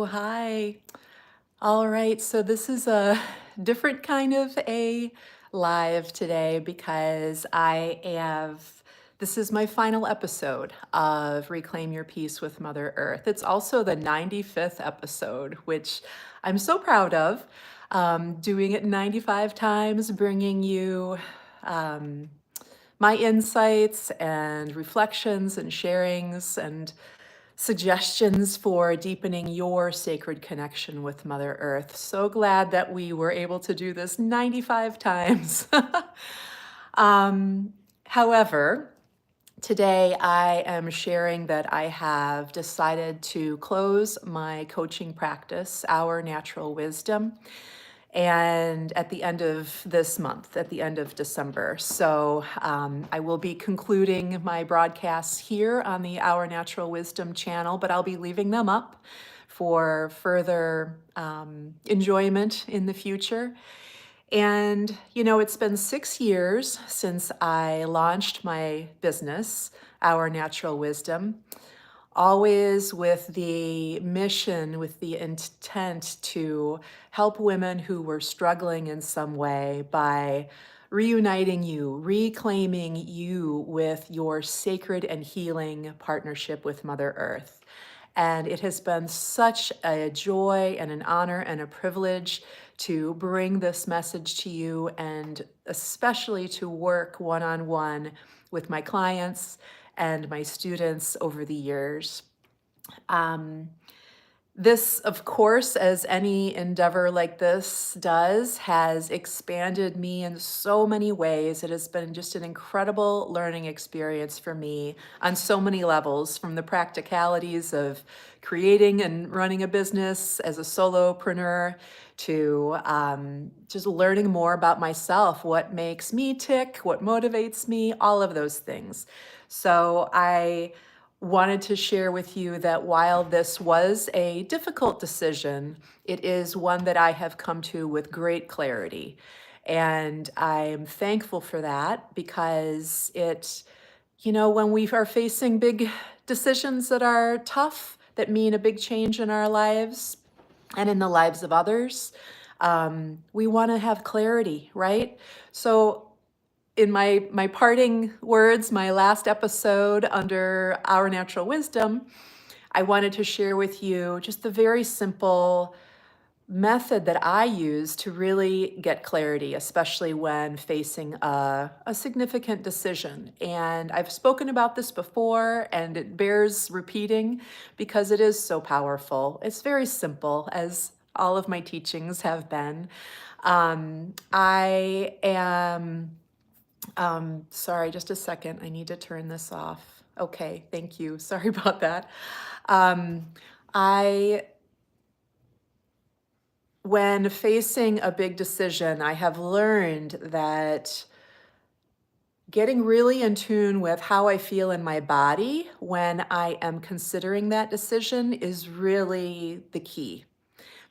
Hi. All right, so this is a different kind of a live today because this is my final episode of Reclaim Your Peace with Mother Earth. It's also the 95th episode, which I'm so proud of. Doing it 95 times, bringing you um, my insights and reflections and sharings and suggestions for deepening your sacred connection with Mother Earth. So glad that we were able to do this 95 times. um, However, today I am sharing that I have decided to close my coaching practice, Our Natural Wisdom, and at the end of this month, at the end of December. So I will be concluding my broadcasts here on the Our Natural Wisdom channel, but I'll be leaving them up for further enjoyment in the future. And, it's been 6 years since I launched my business, Our Natural Wisdom, always with the mission, with the intent to help women who were struggling in some way by reuniting you, reclaiming you with your sacred and healing partnership with Mother Earth. And it has been such a joy and an honor and a privilege to bring this message to you, and especially to work one on one with my clients and my students over the years. Um, this, of course, as any endeavor like this does, has expanded me in so many ways. It has been just an incredible learning experience for me on so many levels, from the practicalities of creating and running a business as a solopreneur to just learning more about myself, what makes me tick, what motivates me, all of those things. So I wanted to share with you that while this was a difficult decision, it is one that I have come to with great clarity. And I'm thankful for that because when we are facing big decisions that are tough, that mean a big change in our lives and in the lives of others, we want to have clarity, right? So in my parting words, my last episode under Our Natural Wisdom, I wanted to share with you just the very simple method that I use to really get clarity, especially when facing a significant decision. And I've spoken about this before, and it bears repeating because it is so powerful. It's very simple, as all of my teachings have been. I am Sorry, just a second. I need to turn this off. Okay, thank you. Sorry about that. Um, I, when facing a big decision, I have learned that getting really in tune with how I feel in my body when I am considering that decision is really the key.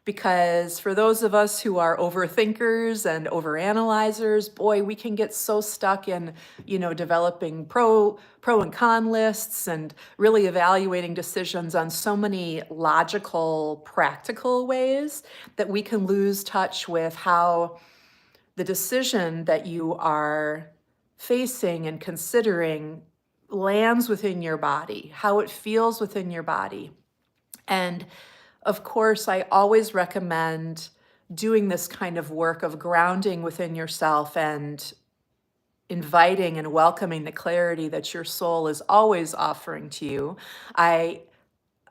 Because for those of us who are overthinkers and overanalyzers, boy, we can get so stuck in, developing pro and con lists and really evaluating decisions on so many logical, practical ways that we can lose touch with how the decision that you are facing and considering lands within your body, how it feels within your body. And of course, I always recommend doing this kind of work of grounding within yourself and inviting and welcoming the clarity that your soul is always offering to you. I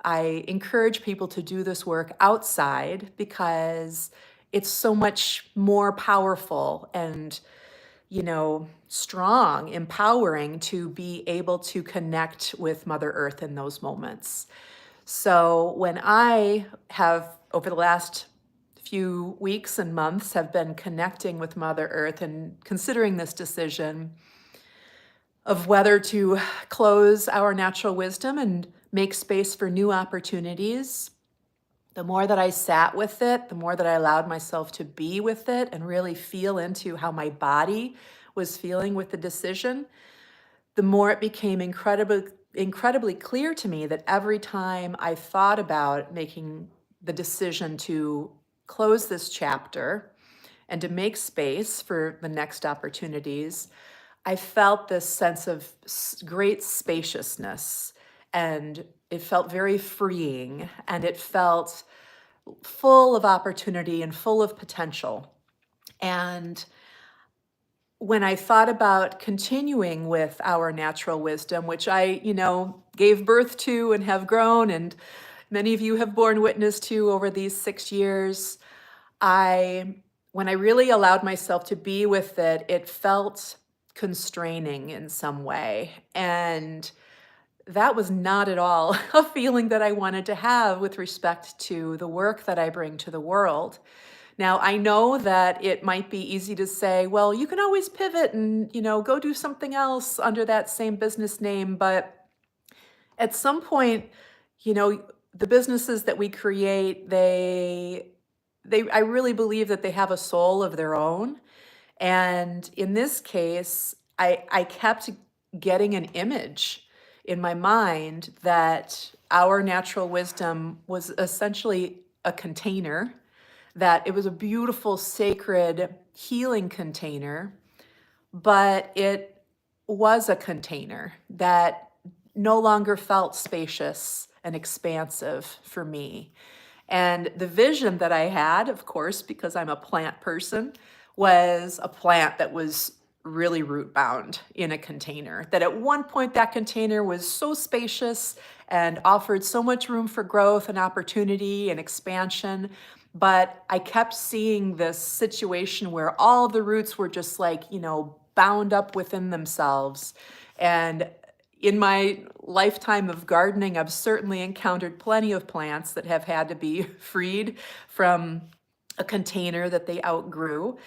I encourage people to do this work outside because it's so much more powerful and strong, empowering to be able to connect with Mother Earth in those moments. So when I have, over the last few weeks and months, have been connecting with Mother Earth and considering this decision of whether to close Our Natural Wisdom and make space for new opportunities, the more that I sat with it, the more that I allowed myself to be with it and really feel into how my body was feeling with the decision, the more it became incredibly clear to me that every time I thought about making the decision to close this chapter and to make space for the next opportunities, I felt this sense of great spaciousness, and it felt very freeing, and it felt full of opportunity and full of potential. And when I thought about continuing with our natural wisdom, which I, gave birth to and have grown, and many of you have borne witness to over these 6 years, when I really allowed myself to be with it, it felt constraining in some way. And that was not at all a feeling that I wanted to have with respect to the work that I bring to the world. Now, I know that it might be easy to say, well, you can always pivot and, go do something else under that same business name, but at some point, you know, the businesses that we create, I really believe that they have a soul of their own. And in this case, I kept getting an image in my mind that our natural wisdom was essentially a container, that it was a beautiful, sacred, healing container, but it was a container that no longer felt spacious and expansive for me. And the vision that I had, of course, because I'm a plant person, was a plant that was really root bound in a container. That at one point, that container was so spacious and offered so much room for growth and opportunity and expansion. But I kept seeing this situation where all the roots were just like, bound up within themselves. And in my lifetime of gardening, I've certainly encountered plenty of plants that have had to be freed from a container that they outgrew.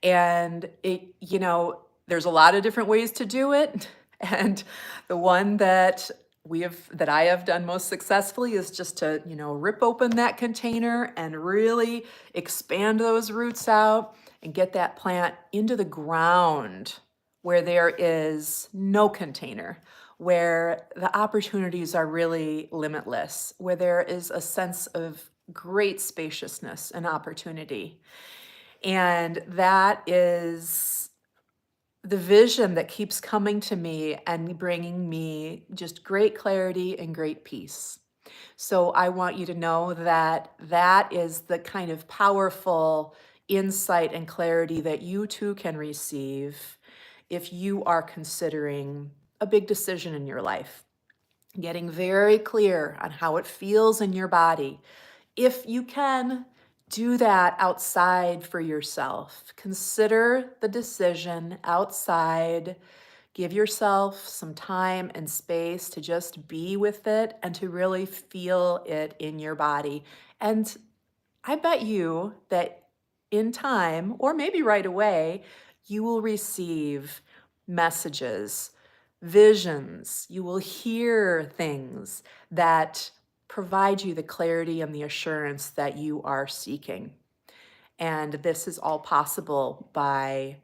And there's a lot of different ways to do it. And the one that I have done most successfully is just to, rip open that container and really expand those roots out and get that plant into the ground where there is no container, where the opportunities are really limitless, where there is a sense of great spaciousness and opportunity. And that is the vision that keeps coming to me and bringing me just great clarity and great peace. So I want you to know that that is the kind of powerful insight and clarity that you too can receive if you are considering a big decision in your life. Getting very clear on how it feels in your body. If you can, do that outside for yourself. Consider the decision outside. Give yourself some time and space to just be with it and to really feel it in your body. And I bet you that in time, or maybe right away, you will receive messages, visions. You will hear things that provide you the clarity and the assurance that you are seeking. And this is all possible by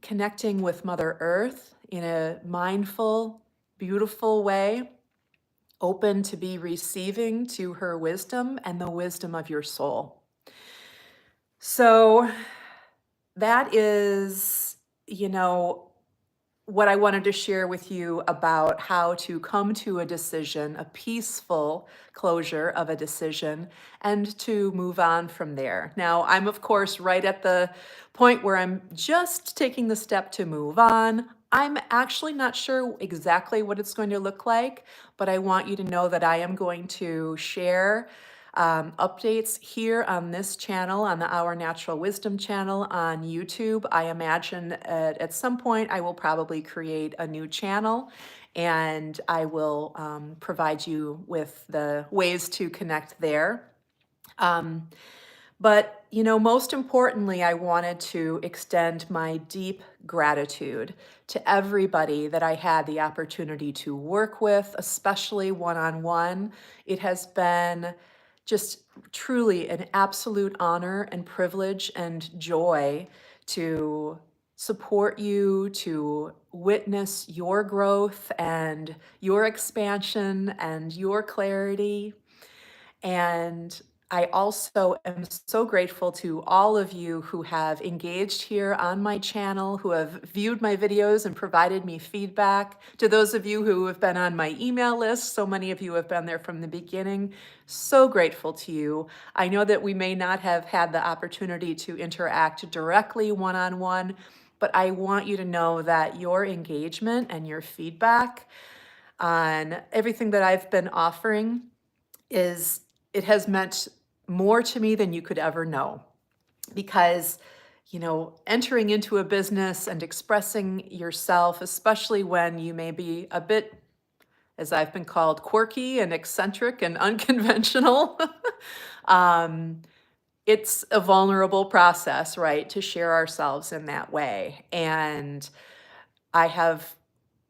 connecting with Mother Earth in a mindful, beautiful way, open to be receiving to her wisdom and the wisdom of your soul. So that is, what I wanted to share with you about how to come to a decision, a peaceful closure of a decision, and to move on from there. Now, I'm of course right at the point where I'm just taking the step to move on. I'm actually not sure exactly what it's going to look like, but I want you to know that I am going to share updates here on this channel, on the Our Natural Wisdom channel on YouTube. I imagine at some point I will probably create a new channel, and I will provide you with the ways to connect there. But, most importantly, I wanted to extend my deep gratitude to everybody that I had the opportunity to work with, especially one-on-one. It has been just truly an absolute honor and privilege and joy to support you, to witness your growth and your expansion and your clarity. And I also am so grateful to all of you who have engaged here on my channel, who have viewed my videos and provided me feedback. To those of you who have been on my email list, so many of you have been there from the beginning. So grateful to you. I know that we may not have had the opportunity to interact directly one-on-one, but I want you to know that your engagement and your feedback on everything that I've been offering is it has meant more to me than you could ever know, because entering into a business and expressing yourself, especially when you may be a bit, as I've been called, quirky and eccentric and unconventional, um, it's a vulnerable process, right, to share ourselves in that way. And I have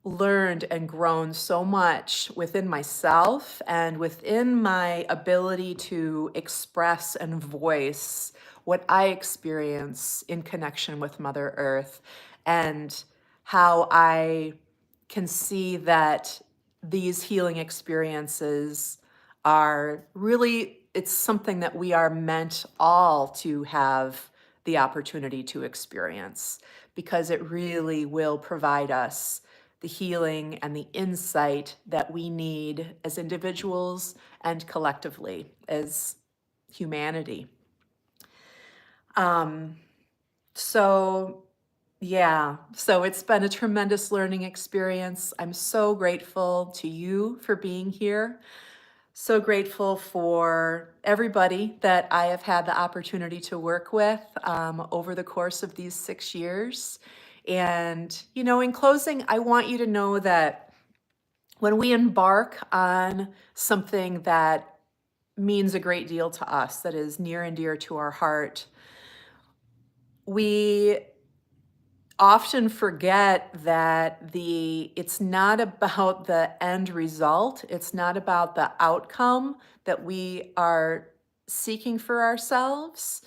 learned and grown so much within myself and within my ability to express and voice what I experience in connection with Mother Earth, and how I can see that these healing experiences are really, it's something that we are meant all to have the opportunity to experience, because it really will provide us the healing and the insight that we need as individuals and collectively as humanity. Um, so yeah, so it's been a tremendous learning experience. I'm so grateful to you for being here. So grateful for everybody that I have had the opportunity to work with over the course of these 6 years. And, in closing, I want you to know that when we embark on something that means a great deal to us, that is near and dear to our heart, we often forget that it's not about the end result. It's not about the outcome that we are seeking for ourselves.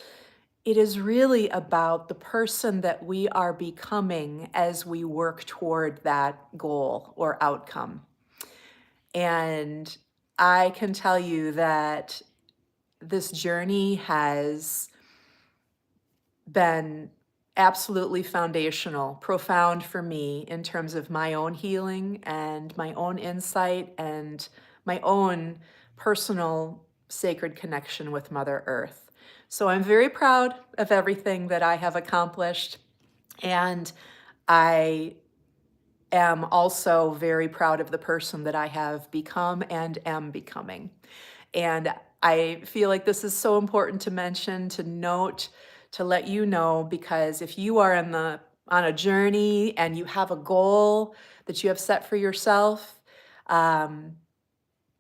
It is really about the person that we are becoming as we work toward that goal or outcome. And I can tell you that this journey has been absolutely foundational, profound for me in terms of my own healing and my own insight and my own personal sacred connection with Mother Earth. So I'm very proud of everything that I have accomplished, and I am also very proud of the person that I have become and am becoming. And I feel like this is so important to mention, to note, to let you know, because if you are on a journey and you have a goal that you have set for yourself, um,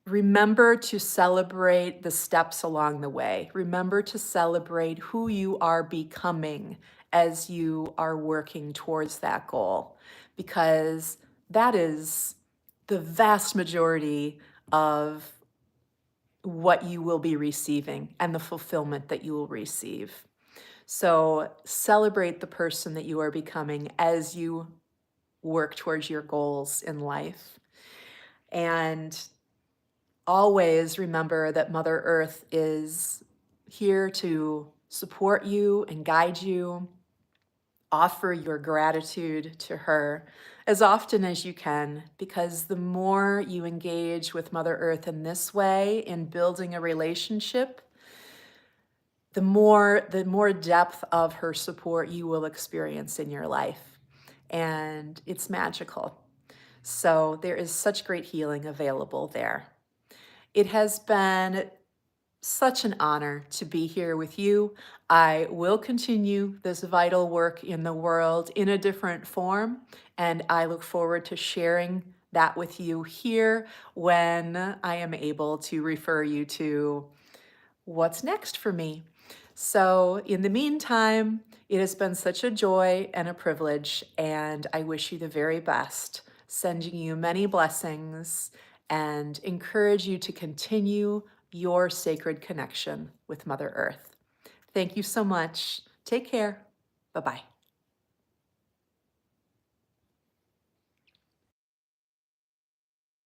remember to celebrate the steps along the way. Remember to celebrate who you are becoming as you are working towards that goal, because that is the vast majority of what you will be receiving and the fulfillment that you will receive. So celebrate the person that you are becoming as you work towards your goals in life. And always remember that Mother Earth is here to support you and guide you. Offer your gratitude to her as often as you can, because the more you engage with Mother Earth in this way, in building a relationship, the more depth of her support you will experience in your life. And it's magical. So there is such great healing available there. It has been such an honor to be here with you. I will continue this vital work in the world in a different form, and I look forward to sharing that with you here when I am able to refer you to what's next for me. So in the meantime, it has been such a joy and a privilege, and I wish you the very best, sending you many blessings and encourage you to continue your sacred connection with Mother Earth. Thank you so much. Take care. Bye-bye.